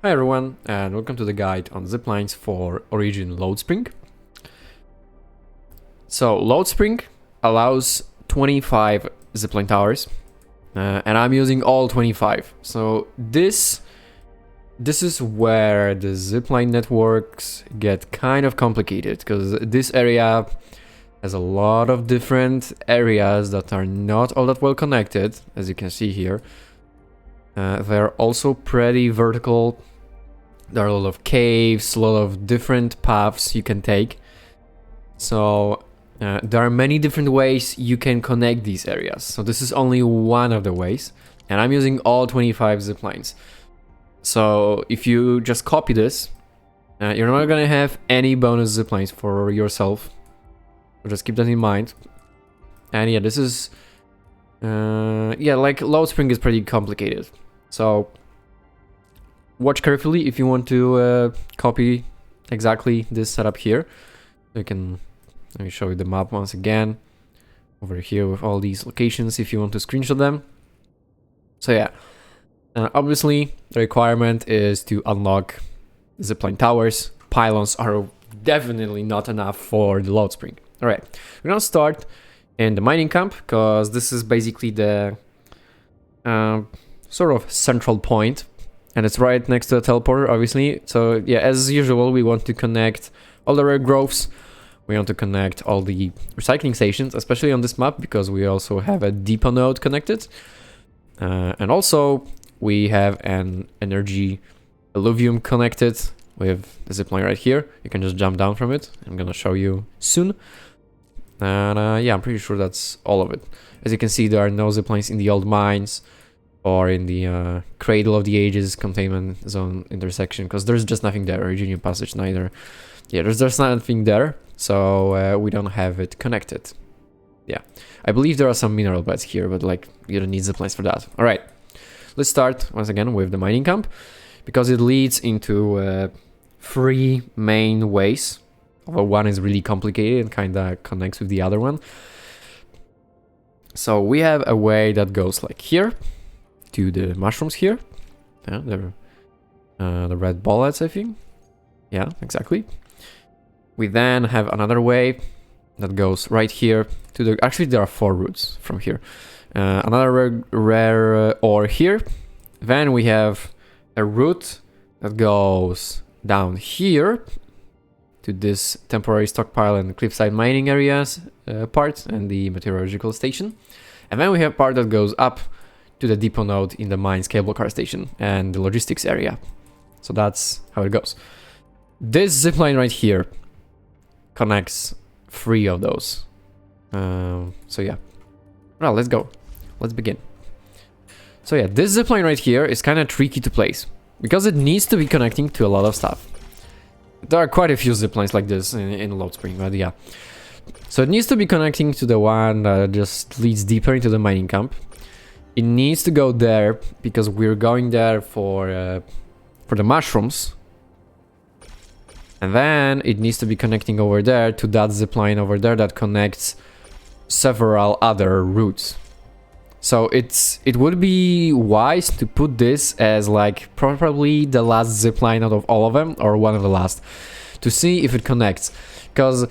Hi everyone, and welcome to the guide on ziplines for Origin Lodespring. So Lodespring allows 25 zipline towers, and I'm using all 25. So this is where the zipline networks get kind of complicated, because this area has a lot of different areas that are not all that well connected, as you can see here. They're also pretty vertical. There are a lot of caves, a lot of different paths you can take. So there are many different ways you can connect these areas. So this is only one of the ways. And I'm using all 25 ziplines. So if you just copy this, you're not going to have any bonus ziplines for yourself. So just keep that in mind. And yeah, this is... like Lodespring is pretty complicated. So... watch carefully if you want to copy exactly this setup here. You can, let me show you the map once again. Over here with all these locations if you want to screenshot them. So yeah, obviously the requirement is to unlock zipline towers. Pylons are definitely not enough for the Lodespring. Alright, we're gonna start in the mining camp, because this is basically the sort of central point. And it's right next to a teleporter, obviously. So yeah, as usual, we want to connect all the rare growths. We want to connect all the recycling stations, especially on this map, because we also have a depot node connected. And also, we have an energy alluvium connected with the zipline right here. You can just jump down from it. I'm gonna show you soon. And yeah, I'm pretty sure that's all of it. As you can see, there are no ziplines in the old mines or in the Cradle of the Ages containment zone intersection, because there's just nothing there, or Junior Passage neither. Yeah, there's just nothing there, so we don't have it connected. Yeah, I believe there are some mineral beds here, but like, you don't need ziplines for that. Alright, let's start once again with the mining camp, because it leads into 3 main ways. Although one is really complicated and kinda connects with the other one. So we have a way that goes like here, to the mushrooms here. Yeah, they're the red bullets, I think. Yeah, exactly. We then have another way that goes right here to the... Actually, there are 4 routes from here. Another rare ore here. Then we have a route that goes down here to this temporary stockpile and cliffside mining areas part and the meteorological station. And then we have part that goes up to the depot node in the mines cable car station and the logistics area. So that's how it goes. This zipline right here connects 3 of those. So yeah. Well, let's go. Let's begin. So yeah, this zipline right here is kind of tricky to place, because it needs to be connecting to a lot of stuff. There are quite a few ziplines like this in Lodespring, but yeah. So it needs to be connecting to the one that just leads deeper into the mining camp. It needs to go there because we're going there for the mushrooms. And then it needs to be connecting over there to that zipline over there that connects several other routes. So it would be wise to put this as like probably the last zipline out of all of them, or one of the last, to see if it connects. Because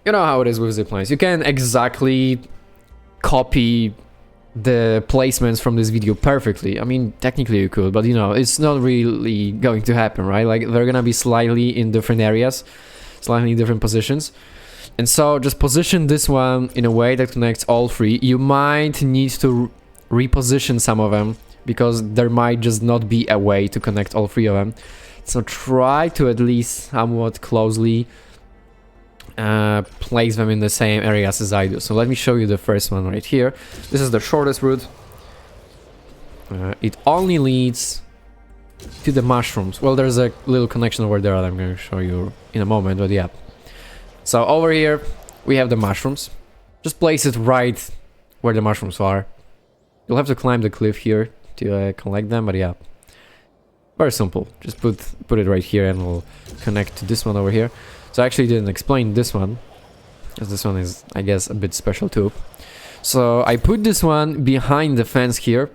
you know how it is with ziplines. You can exactly copy the placements from this video perfectly. I mean, technically you could, but you know, it's not really going to happen, right? Like, they're gonna be slightly in different areas, slightly in different positions. And so just position this one in a way that connects all 3. You might need to reposition some of them, because there might just not be a way to connect all 3 of them. So try to at least somewhat closely place them in the same areas as I do. So let me show you the first one right here. This is the shortest route. It only leads to the mushrooms. Well, there's a little connection over there that I'm going to show you in a moment, but yeah. So over here we have the mushrooms. Just place it right where the mushrooms are. You'll have to climb the cliff here to collect them, but yeah. Very simple. Just put it right here and we'll connect to this one over here. So I actually didn't explain this one, because this one is, I guess, a bit special too. So I put this one behind the fence here.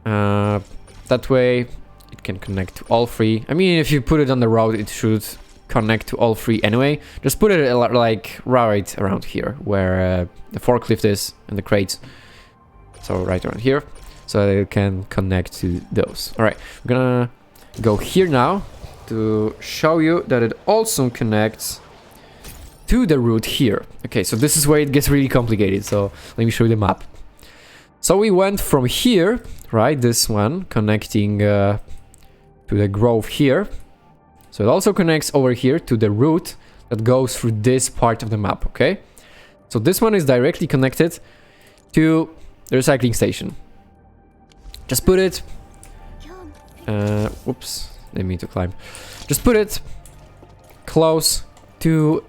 That way it can connect to all three. I mean, if you put it on the road, it should connect to all three anyway. Just put it like right around here, where the forklift is and the crates. So right around here, so that it can connect to those. All right, we're gonna go here now to show you that it also connects to the route here. Okay, so this is where it gets really complicated. So let me show you the map. So we went from here, right? This one connecting to the grove here. So it also connects over here to the route that goes through this part of the map, okay? So this one is directly connected to the recycling station. Just put it... Oops, didn't mean to climb. Just put it close to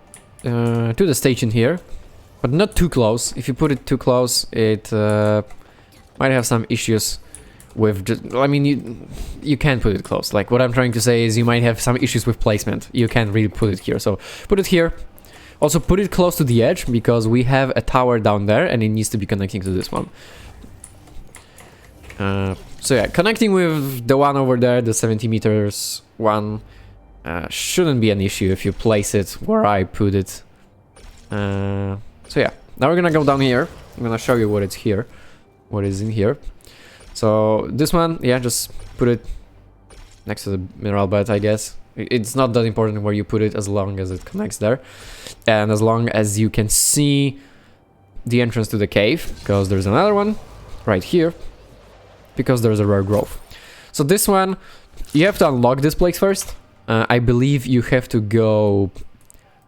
the station here, but not too close. If you put it too close, it might have some issues with just, I mean, you can't put it close. Like, what I'm trying to say is you might have some issues with placement. You can't really put it here, so put it here. Also put it close to the edge, because we have a tower down there and it needs to be connecting to this one. So yeah, connecting with the one over there, the 70 meters one, shouldn't be an issue if you place it where I put it. So yeah, now we're gonna go down here. I'm gonna show you what it's here, what is in here. So this one, yeah, just put it next to the mineral bed, I guess. It's not that important where you put it as long as it connects there. And as long as you can see the entrance to the cave, because there's another one right here, because there's a rare grove. So this one, you have to unlock this place first. I believe you have to go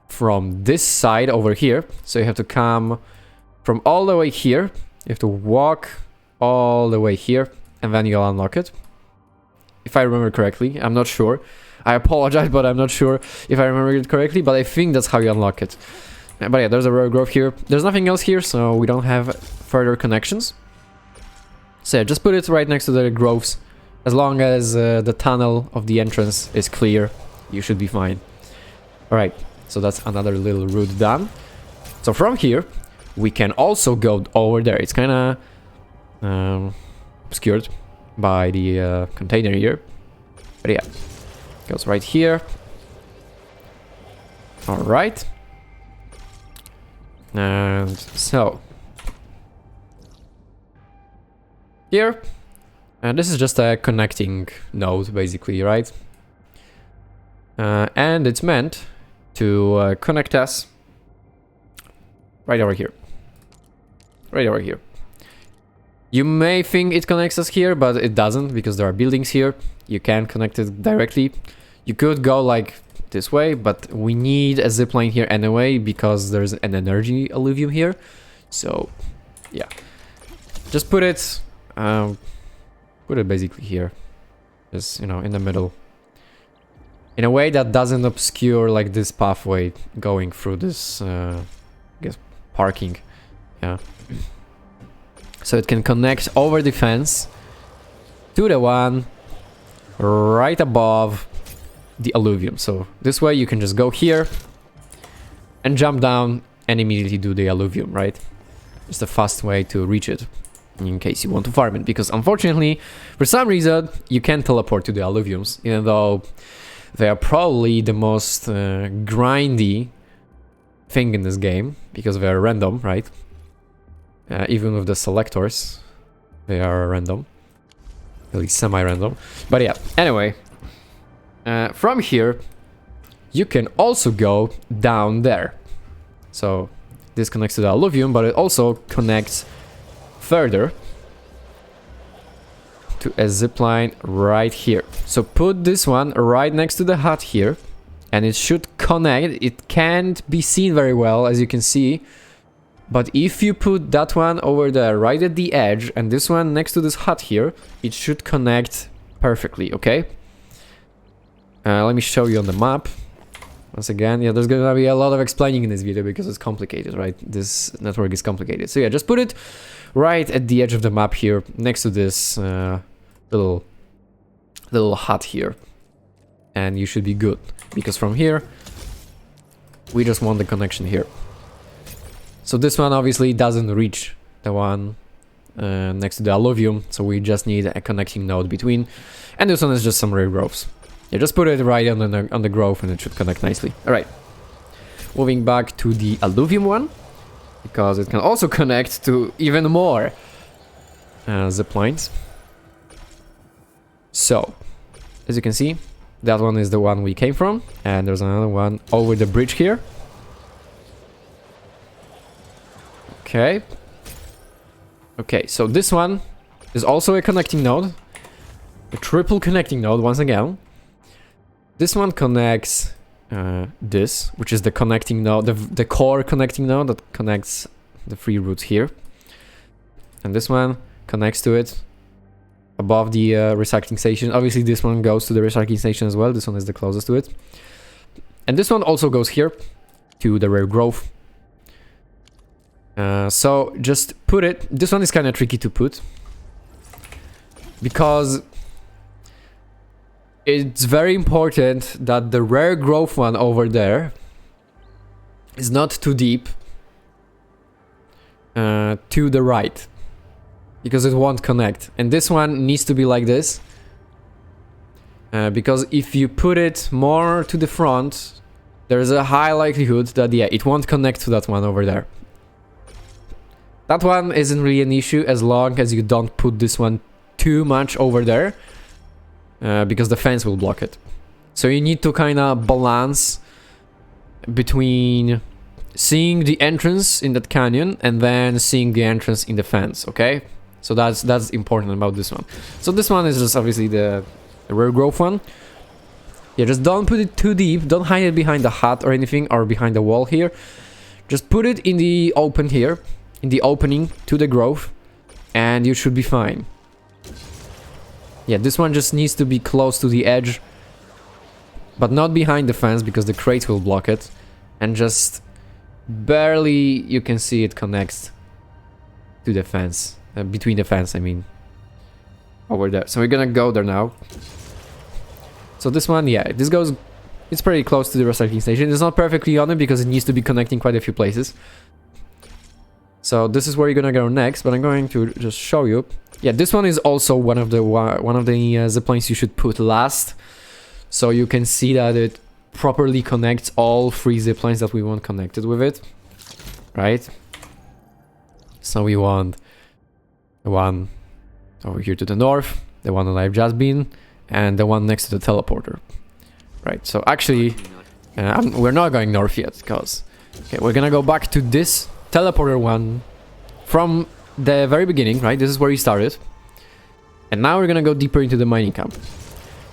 from this side over here. So you have to come from all the way here. You have to walk all the way here, and then you'll unlock it. If I remember correctly, I'm not sure. I apologize, but I'm not sure if I remember it correctly, but I think that's how you unlock it. But yeah, there's a rare grove here. There's nothing else here, so we don't have further connections. So yeah, just put it right next to the groves. As long as the tunnel of the entrance is clear, you should be fine. Alright, so that's another little route done. So from here, we can also go over there. It's kind of obscured by the container here. But yeah, goes right here. Alright. And so here, and this is just a connecting node, basically, right? And it's meant to connect us right over here. Right over here. You may think it connects us here, but it doesn't, because there are buildings here. You can't connect it directly. You could go like this way, but we need a zipline here anyway, because there's an energy alluvium here. So, yeah. Just put it basically here. Just, you know, in the middle. In a way that doesn't obscure like this pathway going through this, I guess, parking. Yeah. So it can connect over the fence to the one right above the alluvium. So this way you can just go here and jump down and immediately do the alluvium, right? It's the fast way to reach it in case you want to farm it, because unfortunately, for some reason, you can't teleport to the alluviums, even though they are probably the most grindy thing in this game, because they are random, right? Even with the selectors, they are random. At least semi-random. But yeah, anyway. From here, you can also go down there. So, this connects to the alluvium, but it also connects further to a zipline right here. So put this one right next to the hut here, and it should connect. It can't be seen very well, as you can see, but if you put that one over there right at the edge and this one next to this hut here, it should connect perfectly, okay? Let me show you on the map. Once again, yeah, there's gonna be a lot of explaining in this video because it's complicated, right? This network is complicated. So yeah, just put it right at the edge of the map here, next to this little hut here. And you should be good, because from here, we just want the connection here. So this one obviously doesn't reach the one next to the alluvium, so we just need a connecting node between. And this one is just some rare groves. Yeah, just put it right on the grove and it should connect nicely. Alright. Moving back to the alluvium one, because it can also connect to even more ziplines. So, as you can see, that one is the one we came from, and there's another one over the bridge here. Okay. Okay, so this one is also a connecting node. A triple connecting node, once again. This one connects this, which is the connecting node, the core connecting node that connects the three routes here. And this one connects to it above the recycling station. Obviously, this one goes to the recycling station as well. This one is the closest to it. And this one also goes here to the rare grove. So just put it. This one is kind of tricky to put because it's very important that the rare growth one over there is not too deep to the right, because it won't connect. And this one needs to be like this, because if you put it more to the front, there's a high likelihood that, yeah, it won't connect to that one over there. That one isn't really an issue as long as you don't put this one too much over there, because the fence will block it. So you need to kind of balance between seeing the entrance in that canyon and then seeing the entrance in the fence, okay? So that's important about this one. So this one is just obviously the rare growth one. Yeah, just don't put it too deep. Don't hide it behind the hut or anything, or behind the wall here. Just put it in the open here, in the opening to the grove, and you should be fine. Yeah, this one just needs to be close to the edge, but not behind the fence because the crate will block it. And just barely you can see it connects to the fence. Between the fence, I mean. Over there. So we're gonna go there now. So this one, yeah, this goes... It's pretty close to the recycling station. It's not perfectly on it because it needs to be connecting quite a few places. So this is where you're gonna go next, but I'm going to just show you. Yeah, this one is also one of the ziplines you should put last, so you can see that it properly connects all three ziplines that we want connected with it, right? So we want the one over here to the north, the one that I've just been, and the one next to the teleporter, right? So actually, we're not going north yet, because okay, we're gonna go back to this teleporter one from the very beginning, right? This is where we started. And now we're gonna go deeper into the mining camp.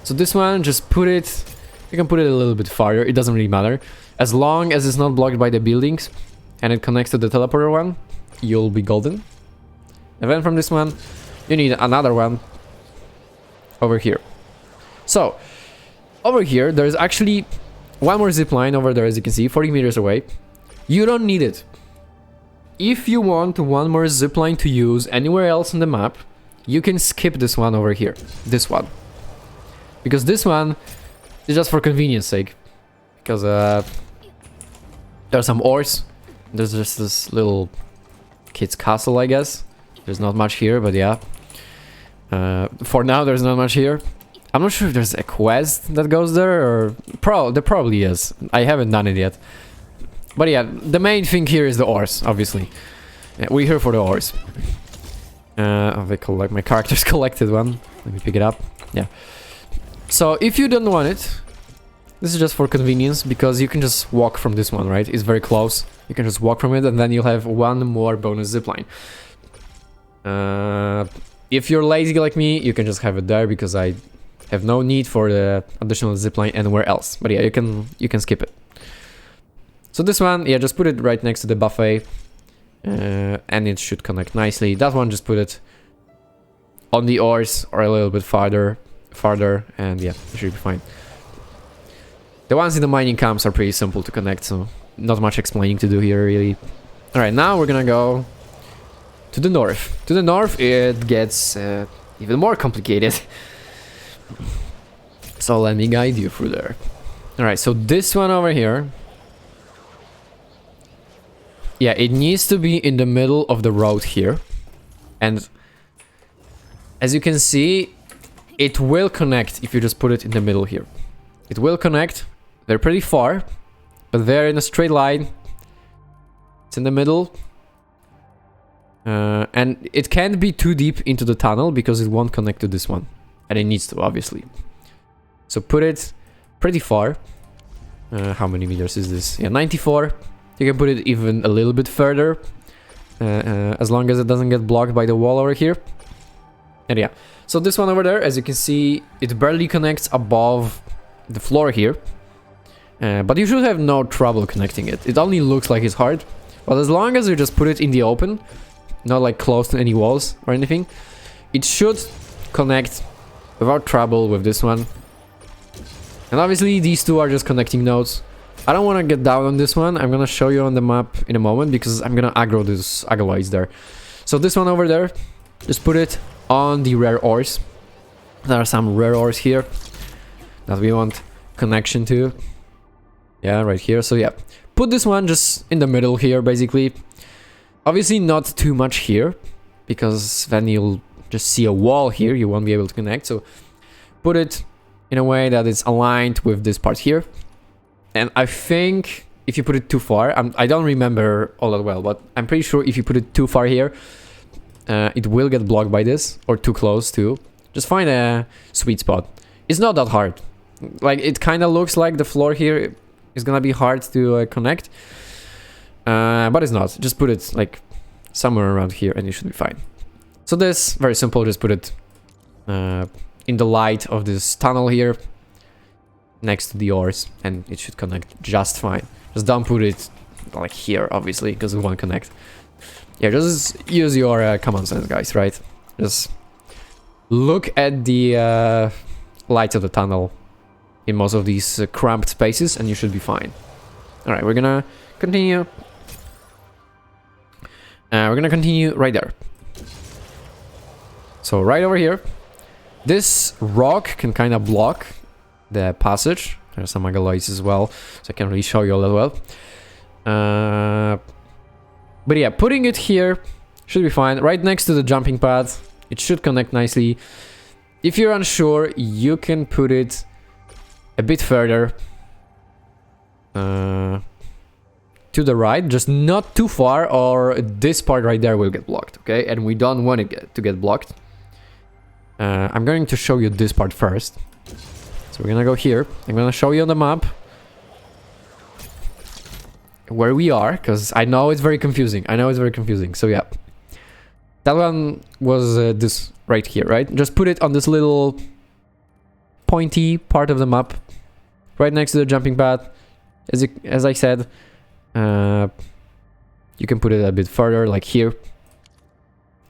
So this one, just put it... You can put it a little bit farther, it doesn't really matter. As long as it's not blocked by the buildings and it connects to the teleporter one, you'll be golden. And then from this one, you need another one over here. So, over here, there's actually one more zipline over there, as you can see, 40 meters away. You don't need it. If you want one more zipline to use anywhere else on the map, you can skip this one over here. This one. Because this one is just for convenience sake. Because there's some ores. There's just this little kid's castle, I guess. There's not much here, but yeah. For now, there's not much here. I'm not sure if there's a quest that goes there, or... there probably is. I haven't done it yet. But yeah, the main thing here is the ores, obviously. Yeah, we're here for the ores. They collect... My character's collected one. Let me pick it up. Yeah. So, if you don't want it, this is just for convenience, because you can just walk from this one, right? It's very close. You can just walk from it, and then you'll have one more bonus zipline. If you're lazy like me, you can just have it there, because I have no need for the additional zipline anywhere else. But yeah, you can skip it. So this one, yeah, just put it right next to the buffet, and it should connect nicely. That one, just put it on the ores or a little bit farther, and yeah, it should be fine. The ones in the mining camps are pretty simple to connect, so not much explaining to do here, really. Alright, now we're gonna go to the north. To the north, it gets even more complicated. So let me guide you through there. Alright, so this one over here... Yeah, it needs to be in the middle of the road here. And as you can see, it will connect if you just put it in the middle here. It will connect. They're pretty far, but they're in a straight line. It's in the middle. And it can't be too deep into the tunnel because it won't connect to this one. And it needs to, obviously. So put it pretty far. How many meters is this? Yeah, 94. You can put it even a little bit further. As long as it doesn't get blocked by the wall over here. And yeah. So this one over there, as you can see, it barely connects above the floor here. But you should have no trouble connecting it. It only looks like it's hard. But as long as you just put it in the open, not like close to any walls or anything, it should connect without trouble with this one. And obviously these two are just connecting nodes. I don't want to get down on this one. I'm gonna show you on the map in a moment because I'm gonna aggro this Arknights there. So this one over there, just put it on the rare ores. There are some rare ores here that we want connection to. Yeah, right here. So yeah, put this one just in the middle here, basically. Obviously not too much here, because then you'll just see a wall here, you won't be able to connect. So put it in a way that it's aligned with this part here. And I think if you put it too far, I don't remember all that well, but I'm pretty sure if you put it too far here, it will get blocked by this, or too close too. Just find a sweet spot. It's not that hard. Like, it kind of looks like the floor here is gonna be hard to connect. But it's not. Just put it like somewhere around here and you should be fine. So this, very simple, just put it in the light of this tunnel here next to the ores and it should connect just fine. Just don't put it like here, obviously, because it won't connect. Yeah, just use your common sense, guys, right? Just look at the light of the tunnel in most of these cramped spaces and you should be fine. Alright, we're gonna continue. We're gonna continue right there. So right over here, this rock can kind of block the passage. There's some Arknights as well, so I can't really show you all that well. But yeah, putting it here should be fine. Right next to the jumping pad, it should connect nicely. If you're unsure, you can put it a bit further to the right, just not too far, or this part right there will get blocked, okay? And we don't want it to get blocked. I'm going to show you this part first. So we're gonna go here. I'm gonna show you on the map where we are, because I know it's very confusing. So yeah, that one was this right here, right? Just put it on this little pointy part of the map, right next to the jumping pad. As I said, you can put it a bit further, like here,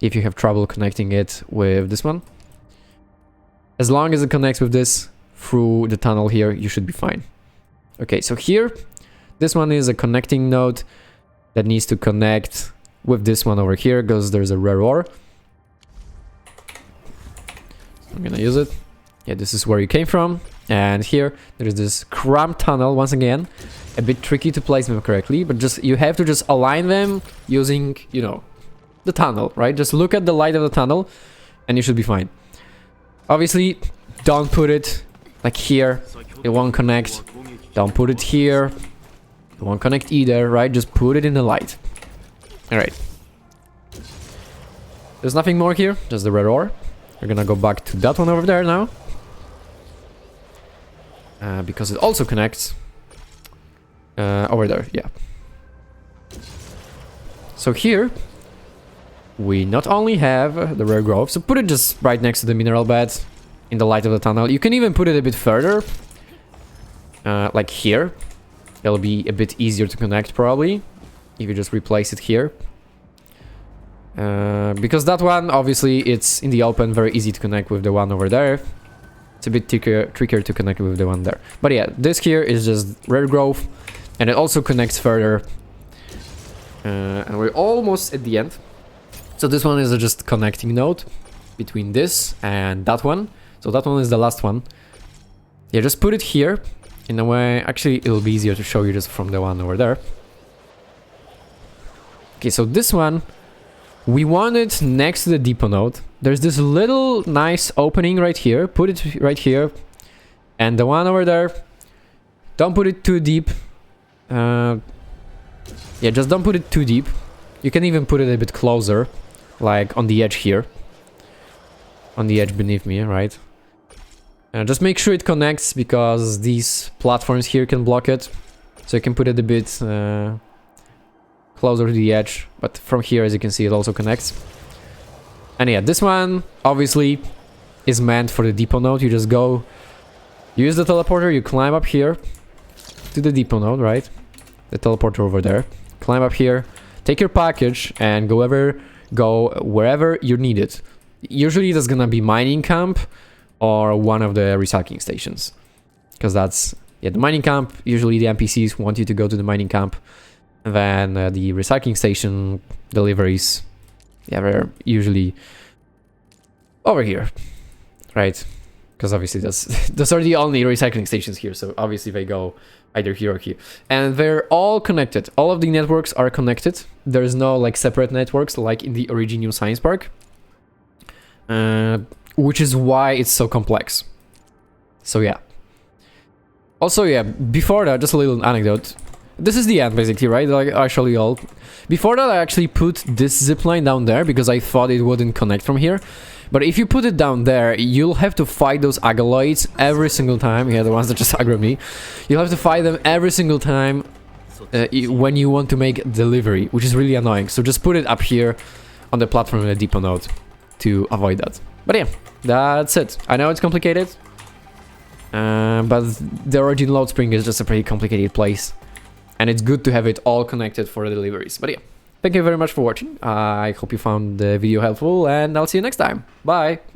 if you have trouble connecting it with this one. As long as it connects with this through the tunnel here, you should be fine. Okay, so here, this one is a connecting node that needs to connect with this one over here, because there's a rare ore. I'm gonna use it. Yeah, this is where you came from. And here, there is this cramped tunnel, once again. A bit tricky to place them correctly, but just you have to just align them using, you know, the tunnel, right? Just look at the light of the tunnel, and you should be fine. Obviously, don't put it like here, it won't connect. Don't put it here, it won't connect either, right? Just put it in the light. Alright. There's nothing more here, just the red ore. We're gonna go back to that one over there now. Because it also connects over there, yeah. So here, we not only have the rare growth, so put it just right next to the mineral bed in the light of the tunnel. You can even put it a bit further, like here. It'll be a bit easier to connect probably if you just replace it here. Because that one, obviously, it's in the open, very easy to connect with the one over there. It's a bit trickier to connect with the one there. But yeah, this here is just rare growth, and it also connects further. And we're almost at the end. So this one is just connecting node between this and that one. So that one is the last one. Yeah, just put it here in a way. Actually, it'll be easier to show you just from the one over there. Okay, so this one We want it next to the depot node. There's this little nice opening right here. Put it right here. And the one over there, don't put it too deep. Yeah, just don't put it too deep. You can even put it a bit closer, like on the edge here. On the edge beneath me, right? Just make sure it connects, because these platforms here can block it. So you can put it a bit closer to the edge, but from here, as you can see, it also connects. And yeah, this one obviously is meant for the depot node. You just go, use the teleporter, you climb up here to the depot node, right? The teleporter over there. Climb up here, take your package, and go wherever you need it. Usually that's gonna be mining camp or one of the recycling stations, because that's, yeah, the mining camp, usually the NPCs want you to go to the mining camp, and then the recycling station deliveries, yeah, they're usually over here, right? Because obviously those are the only recycling stations here, so obviously they go either here or here, and they're all connected. All of the networks are connected. There's no like separate networks like in the Origin New Science Park, which is why it's so complex. So yeah. Also, yeah, before that, just a little anecdote. This is the end, basically, right? Like, I show you all. Before that, I actually put this zipline down there because I thought it wouldn't connect from here. But if you put it down there, you'll have to fight those agaloids every single time. Yeah, the ones that just aggro me. You'll have to fight them every single time when you want to make delivery, which is really annoying. So just put it up here on the platform in the depot node to avoid that. But yeah, that's it. I know it's complicated, but the Origin Lodespring is just a pretty complicated place, and it's good to have it all connected for the deliveries. But yeah, thank you very much for watching. I hope you found the video helpful, and I'll see you next time. Bye!